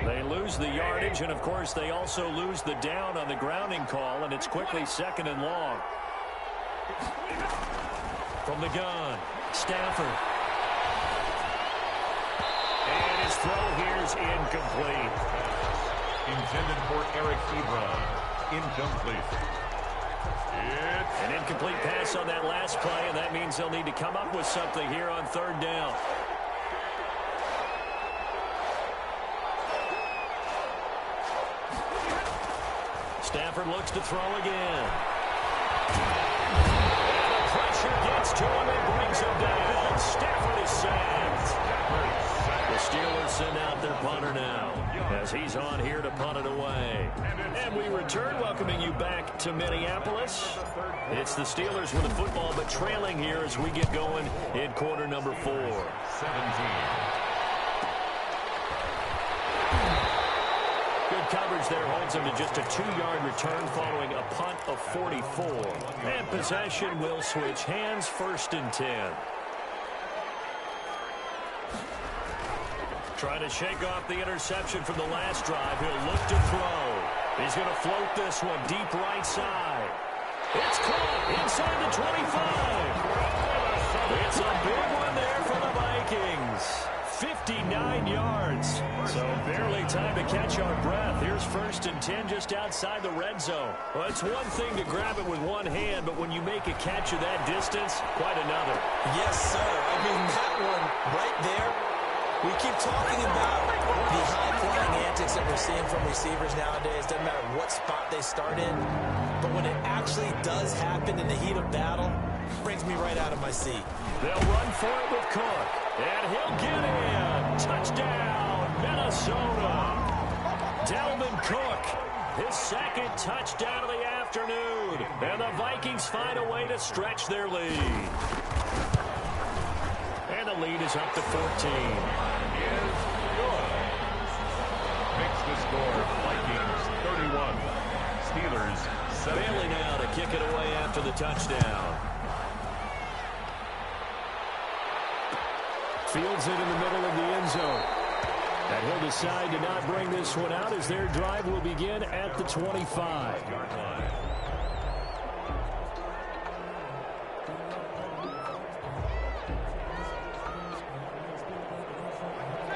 [SPEAKER 1] They lose the yardage, and of course they also lose the down on the grounding call, and it's quickly 2nd and long. From the gun, Stafford. And his throw here's incomplete.
[SPEAKER 3] Intended for Eric Ebron. Incomplete. It's
[SPEAKER 1] An incomplete pass on that last play, and that means they'll need to come up with something here on 3rd down. Stafford looks to throw again. Gets to him and brings him down. Stafford is sacked. The Steelers send out their punter now as he's on here to punt it away. And we return, welcoming you back to Minneapolis. It's the Steelers with the football, but trailing here as we get going in quarter number 4.
[SPEAKER 3] 17.
[SPEAKER 1] Coverage there holds him to just a 2-yard return following a punt of 44. And possession will switch hands, 1st and 10. Trying to shake off the interception from the last drive. He'll look to throw. He's going to float this one deep right side. It's caught inside the 25. It's a big one there for the Vikings. 59 yards. So barely time to catch our breath. Here's 1st and 10 just outside the red zone. Well, it's one thing to grab it with one hand, but when you make a catch of that distance, quite another.
[SPEAKER 2] Yes, sir. I mean, that one right there, we keep talking about the high-flying antics that we're seeing from receivers nowadays. Doesn't matter what spot they start in. But when it actually does happen in the heat of battle, it brings me right out of my seat.
[SPEAKER 1] They'll run for it with Cook. And he'll get in. Touchdown, Minnesota. Dalvin Cook, his 2nd touchdown of the afternoon. And the Vikings find a way to stretch their lead. And the lead is up to 14.
[SPEAKER 3] is good. Makes the score Vikings 31. Steelers 7.
[SPEAKER 1] Bailey now to kick it away after the touchdown. Fields it in the middle of the end zone. And he'll decide to not bring this one out as their drive will begin at the 25.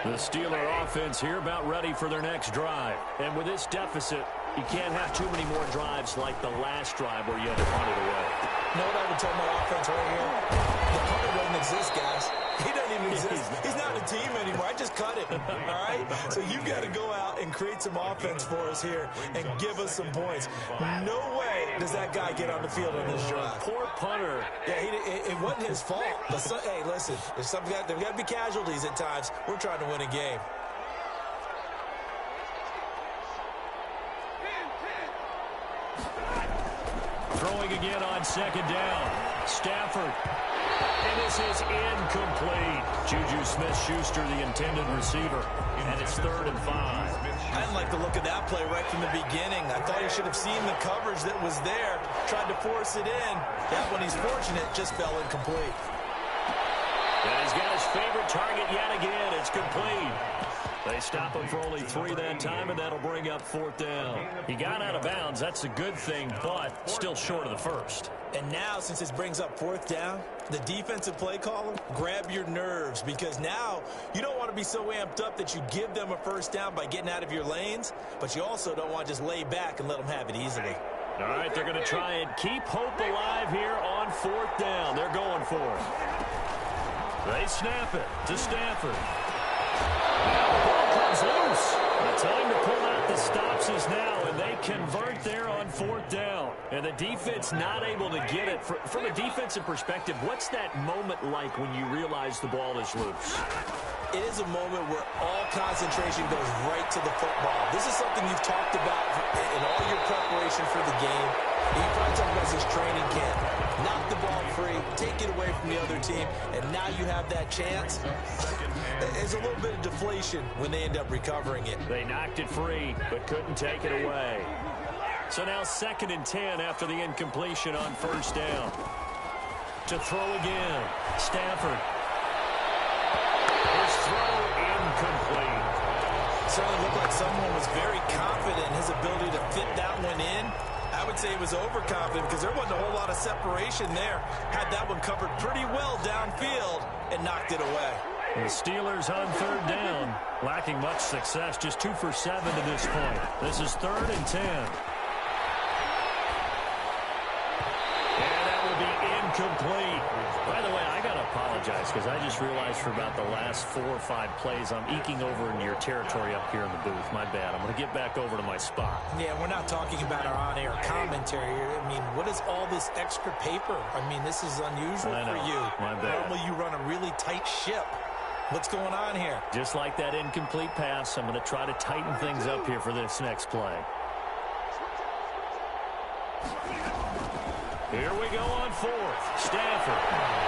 [SPEAKER 1] The Steeler offense here about ready for their next drive. And with this deficit, you can't have too many more drives like the last drive where you had to punt it away.
[SPEAKER 2] You know what I would tell my offense right here? The punter doesn't exist, guys. He doesn't even exist. He's not a team anymore. I just cut him, all right? So you've got to go out and create some offense for us here and give us some points. No way does that guy get on the field on this drive.
[SPEAKER 1] Poor punter.
[SPEAKER 2] Yeah, it wasn't his fault. But hey, listen, there's got to be casualties at times. We're trying to win a game.
[SPEAKER 1] Throwing again on second down. Stafford. And this is incomplete. Juju Smith-Schuster, the intended receiver. And it's 3rd and 5.
[SPEAKER 2] I didn't like the look of that play right from the beginning. I thought he should have seen the coverage that was there. Tried to force it in. That one, he's fortunate, just fell incomplete.
[SPEAKER 1] And he's got his favorite target yet again. It's complete. They stop him for only 3 that time, and that'll bring up 4th down. He got out of bounds. That's a good thing, but still short of the first.
[SPEAKER 2] And now, since this brings up 4th down, the defensive play caller, grab your nerves, because now you don't want to be so amped up that you give them a 1st down by getting out of your lanes, but you also don't want to just lay back and let them have it easily.
[SPEAKER 1] All right, they're going to try and keep hope alive here on 4th down. They're going for it. They snap it to Stafford. Now the ball comes loose. The time to pull out the stops is now, and they convert there on 4th down. And the defense not able to get it. From a defensive perspective, what's that moment like when you realize the ball is loose?
[SPEAKER 2] It is a moment where all concentration goes right to the football. This is something you've talked about in all your preparation for the game. You probably talked about this training camp. Knock the ball free, take it away from the other team, and now you have that chance. There's a little bit of deflation when they end up recovering it.
[SPEAKER 1] They knocked it free, but couldn't take it away. So now 2nd and 10 after the incompletion on 1st down. To throw again, Stafford. His throw incomplete.
[SPEAKER 2] Certainly looked like someone was very confident in his ability to fit that one in. I would say he was overconfident because there wasn't a whole lot of separation there. Had that one covered pretty well downfield and knocked it away.
[SPEAKER 1] The Steelers on 3rd down, lacking much success, just 2 for 7 to this point. This is 3rd and 10. And that will be incomplete. By the way, I got to apologize because I just realized for about the last 4 or 5 plays, I'm eking over into your territory up here in the booth. My bad. I'm going to get back over to my spot.
[SPEAKER 2] Yeah, we're not talking about our on-air commentary here. I mean, what is all this extra paper? I mean, this is unusual for you.
[SPEAKER 1] My bad.
[SPEAKER 2] Normally you run a really tight ship. What's going on here?
[SPEAKER 1] Just like that incomplete pass, I'm going to try to tighten things up here for this next play. Here we go on 4th. Stafford.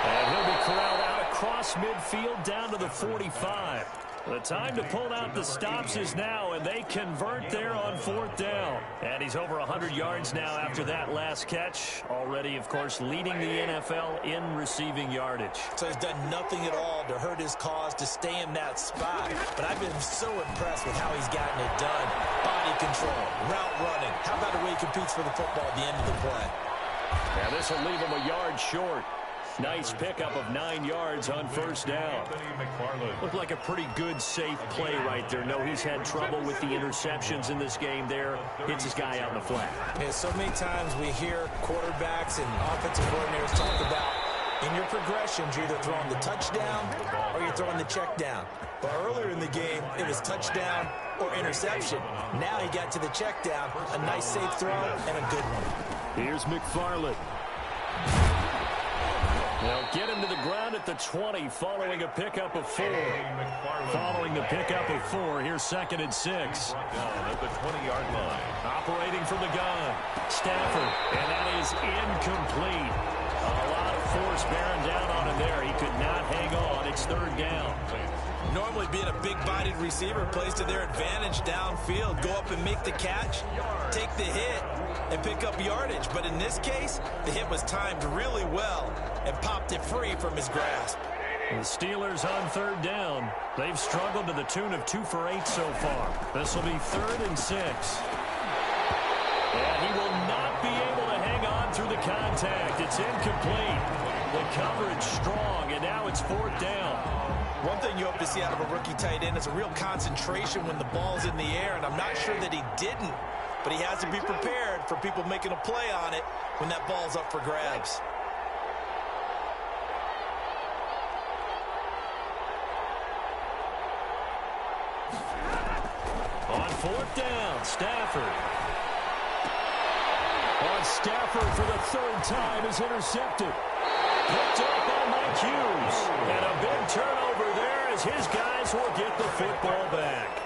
[SPEAKER 1] And he'll be corralled out across midfield down to the 45. The time to pull out the stops is now, and they convert there on 4th down. And he's over 100 yards now after that last catch. Already, of course, leading the NFL in receiving yardage.
[SPEAKER 2] So he's done nothing at all to hurt his cause to stay in that spot. But I've been so impressed with how he's gotten it done. Body control, route running. How about the way he competes for the football at the end of the play?
[SPEAKER 1] Now this will leave him a yard short. Nice pickup of 9 yards on 1st down. Looked like a pretty good, safe play right there. No, he's had trouble with the interceptions in this game there. Hits his guy out in the flat.
[SPEAKER 2] Yeah, so many times we hear quarterbacks and offensive coordinators talk about in your progressions, you're either throwing the touchdown or you're throwing the check down. But earlier in the game, it was touchdown or interception. Now he got to the check down, a nice safe throw and a good one.
[SPEAKER 1] Here's McFarland. They'll get him to the ground at the 20 following a pickup of 4. Following the pickup of 4, here's 2nd and 6.
[SPEAKER 3] At the 20-yard line.
[SPEAKER 1] Operating from the gun, Stafford, and that is incomplete. A lot of force bearing down on him there. He could not hang on. It's 3rd down.
[SPEAKER 2] Normally being a big-bodied receiver plays to their advantage downfield. Go up and make the catch, take the hit, and pick up yardage. But in this case, the hit was timed really well and popped it free from his grasp.
[SPEAKER 1] The Steelers on third down. They've struggled to the tune of 2 for 8 so far. This will be 3rd and 6. And he will not be able to hang on through the contact. It's incomplete. The coverage strong, and now it's 4th down.
[SPEAKER 2] One thing you hope to see out of a rookie tight end is a real concentration when the ball's in the air, and I'm not sure that he didn't, but he has to be prepared for people making a play on it when that ball's up for grabs.
[SPEAKER 1] On 4th down, Stafford. Stafford for the 3rd time is intercepted. Picked up by Mike Hughes. And a big turnover there as his guys will get the football back.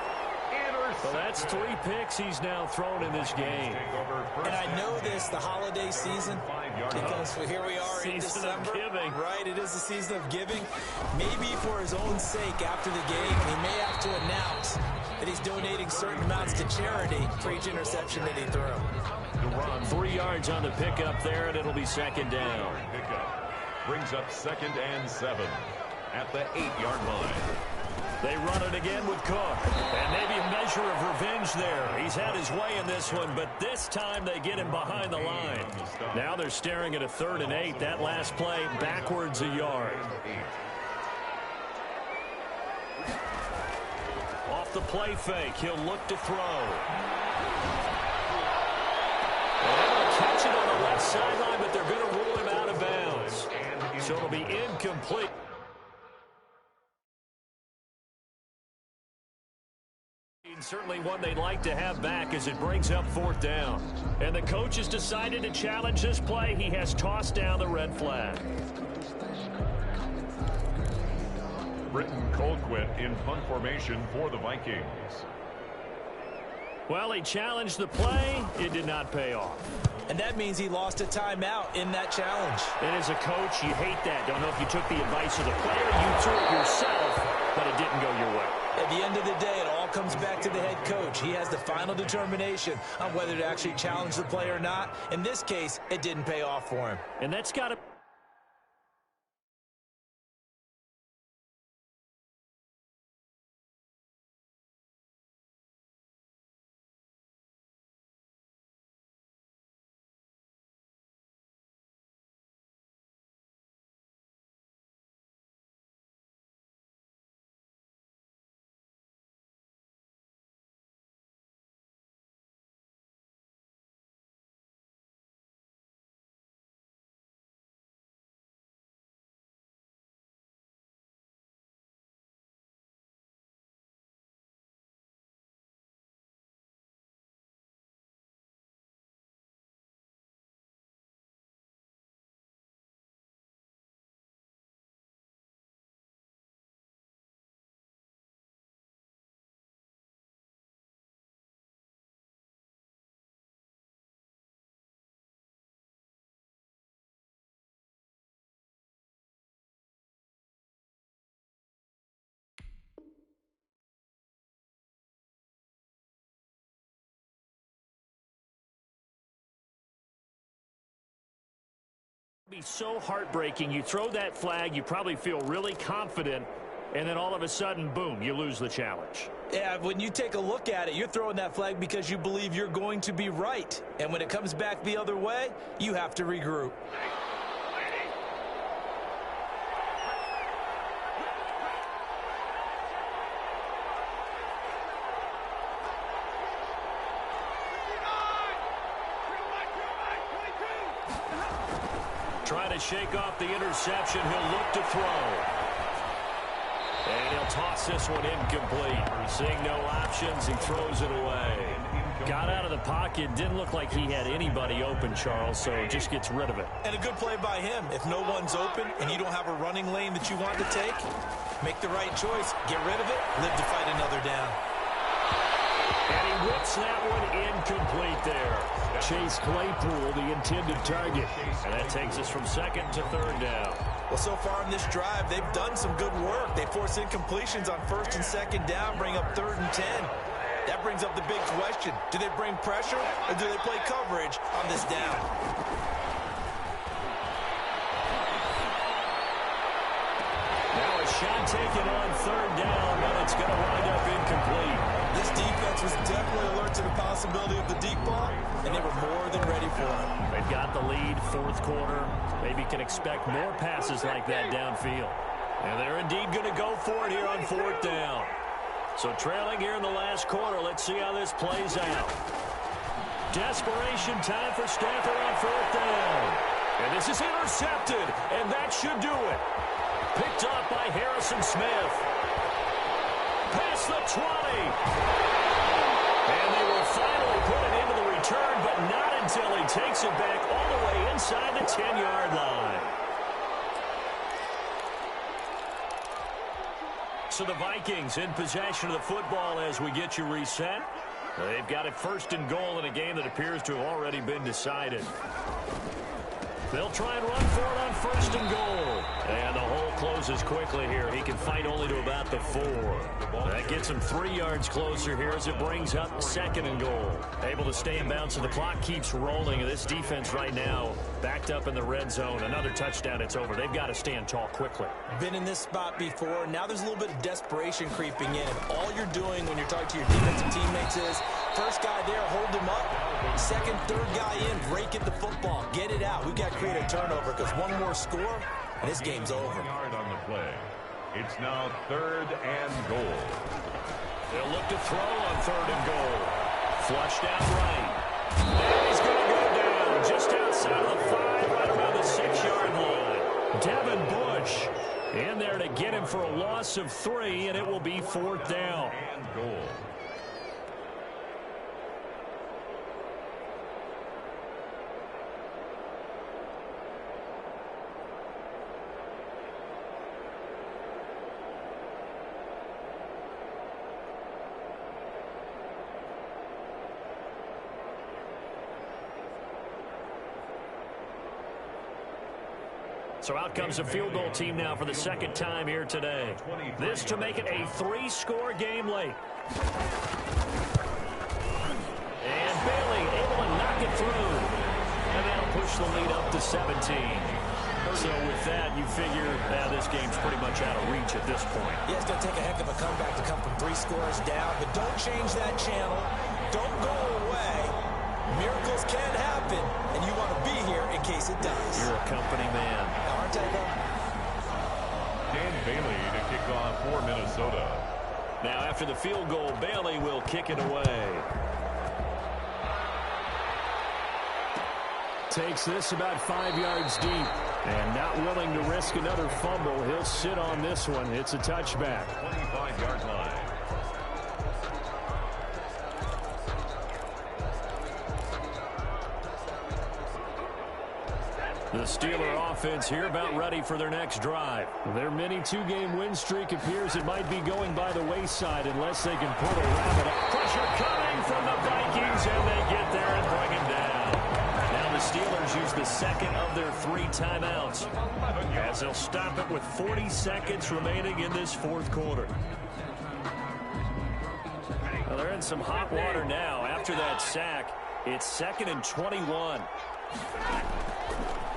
[SPEAKER 1] So that's 3 picks he's now thrown in this game.
[SPEAKER 2] And I know this, the holiday season, because here we are in December.
[SPEAKER 1] Giving.
[SPEAKER 2] Right, it is the season of giving. Maybe for his own sake after the game, he may have to announce that he's donating certain amounts to charity for each interception that he threw.
[SPEAKER 1] 3 yards on the pickup there, and it'll be 2nd down.
[SPEAKER 3] Pickup brings up 2nd and 7 at the 8-yard line.
[SPEAKER 1] They run it again with Cook. And maybe a measure of revenge there. He's had his way in this one, but this time they get him behind the line. Now they're staring at a 3rd and 8. That last play backwards a yard. Off the play fake, he'll look to throw. Catch it on the left sideline, but they're going to rule him out of bounds. So it'll be incomplete. Certainly one they'd like to have back as it brings up 4th down. And the coach has decided to challenge this play. He has tossed down the red flag.
[SPEAKER 3] Britton Colquitt in punt formation for the Vikings.
[SPEAKER 1] Well, he challenged the play. It did not pay off.
[SPEAKER 2] And that means he lost a timeout in that challenge.
[SPEAKER 1] And as a coach, you hate that. Don't know if you took the advice of the player, you threw it yourself, but it didn't go your way.
[SPEAKER 2] At the end of the day, it all comes back to the head coach. He has the final determination on whether to actually challenge the play or not. In this case, it didn't pay off for him.
[SPEAKER 1] And that's got to be so heartbreaking. You throw that flag, you probably feel really confident, and then all of a sudden, boom, you lose the challenge.
[SPEAKER 2] Yeah, when you take a look at it, you're throwing that flag because you believe you're going to be right. And when it comes back the other way, you have to regroup.
[SPEAKER 1] Trying to shake off the interception. He'll look to throw. And he'll toss this one incomplete. Seeing no options, he throws it away. Got out of the pocket. Didn't look like he had anybody open, Charles, so just gets rid of it.
[SPEAKER 2] And a good play by him. If no one's open and you don't have a running lane that you want to take, make the right choice. Get rid of it. Live to fight another down.
[SPEAKER 1] And he whips that one incomplete there. Chase Claypool, the intended target. And that takes us from 2nd to 3rd down.
[SPEAKER 2] Well, so far in this drive, they've done some good work. They force incompletions on 1st and 2nd down, bring up 3rd and 10. That brings up the big question. Do they bring pressure or do they play coverage on this down?
[SPEAKER 1] Now shot taken on third down, but it's going to wind up incomplete.
[SPEAKER 2] This defense was definitely alert to the possibility of the deep ball, and they were more than ready for it.
[SPEAKER 1] They've got the lead, fourth quarter. Maybe can expect more passes like that downfield. And they're indeed going to go for it here on fourth down. So trailing here in the last quarter, let's see how this plays out. Desperation time for Stafford on fourth down. And this is intercepted, and that should do it. Picked up by Harrison Smith. Past the 20. And they will finally put it into the return, but not until he takes it back all the way inside the 10-yard line. So the Vikings in possession of the football as we get you reset. They've got it first and goal in a game that appears to have already been decided. They'll try and run for it on first and goal. And the hole closes quickly here. He can fight only to about the 4. That gets him 3 yards closer here as it brings up second and goal. Able to stay in bounds, and the clock keeps rolling. This defense right now backed up in the red zone. Another touchdown, it's over. They've got to stand tall quickly.
[SPEAKER 2] Been in this spot before. Now there's a little bit of desperation creeping in. And all you're doing when you're talking to your defensive teammates is, first guy there, hold him up. Second, third guy in, break it the football. Get it out. We've got to create a turnover because one more score, and this game's over.
[SPEAKER 3] Yard on the play. It's now third and goal.
[SPEAKER 1] They'll look to throw on third and goal. Flushed out right. And he's going to go down just outside of the 5, right around the 6-yard line. Devin Bush in there to get him for a loss of 3, and it will be fourth down.
[SPEAKER 3] And goal.
[SPEAKER 1] So out comes the field goal team now for the second time here today. This to make it a 3-score game late. And Bailey able to knock it through. And that'll push the lead up to 17. So with that, you figure this game's pretty much out of reach at this point.
[SPEAKER 2] Yeah, it's going to take a heck of a comeback to come from 3 scores down. But don't change that channel. Don't go away. Miracles can happen, and you want to be here in case it does.
[SPEAKER 1] You're a company man.
[SPEAKER 2] Aren't I, though?
[SPEAKER 3] Dan Bailey to kick off for Minnesota.
[SPEAKER 1] Now after the field goal, Bailey will kick it away. Takes this about 5 yards deep. And not willing to risk another fumble. He'll sit on this one. It's a touchback.
[SPEAKER 3] 25-yard line.
[SPEAKER 1] The Steeler offense here about ready for their next drive. Their mini 2-game win streak appears it might be going by the wayside unless they can pull a rabbit up. Pressure coming from the Vikings, and they get there and bring him down. Now the Steelers use the second of their 3 timeouts as they'll stop it with 40 seconds remaining in this fourth quarter. Well, they're in some hot water now. After that sack, it's 2nd and 21.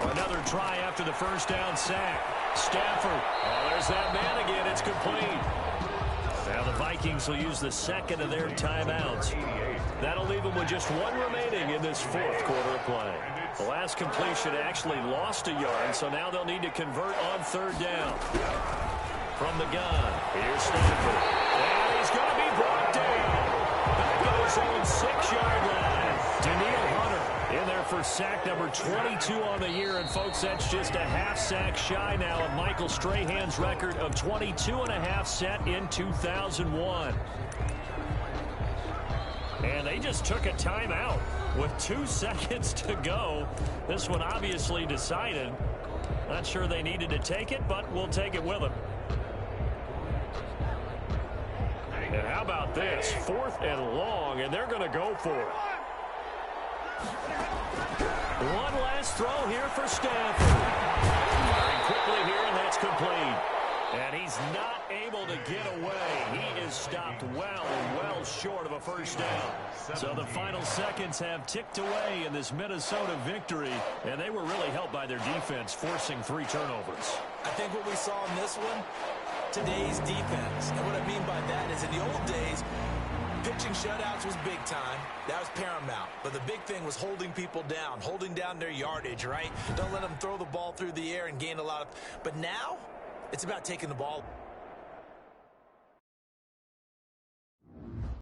[SPEAKER 1] Another try after the first down sack. Stafford. Oh, there's that man again. It's complete. Now the Vikings will use the second of their timeouts. That'll leave them with just 1 remaining in this fourth quarter of play. The last completion actually lost a yard, so now they'll need to convert on third down. From the gun, here's Stafford. And he's going to be brought down. Back at his own 6-yard line. Daniil Hunter in there for sack number 22 on the year. And, folks, that's just a half sack shy now of Michael Strahan's record of 22.5 set in 2001. And they just took a timeout with 2 seconds to go. This one obviously decided. Not sure they needed to take it, but we'll take it with them. And how about this? 4th and long, and they're going to go for it. One last throw here for Stafford. Very quickly here, and that's complete. And he's not able to get away. He is stopped well short of a first down. So the final seconds have ticked away in this Minnesota victory, and they were really helped by their defense, forcing 3 turnovers.
[SPEAKER 2] I think what we saw in this one, today's defense. And what I mean by that is in the old days, pitching shutouts was big time. That was paramount. But the big thing was holding people down, holding down their yardage, right? Don't let them throw the ball through the air and gain a lot of... But now, it's about taking the ball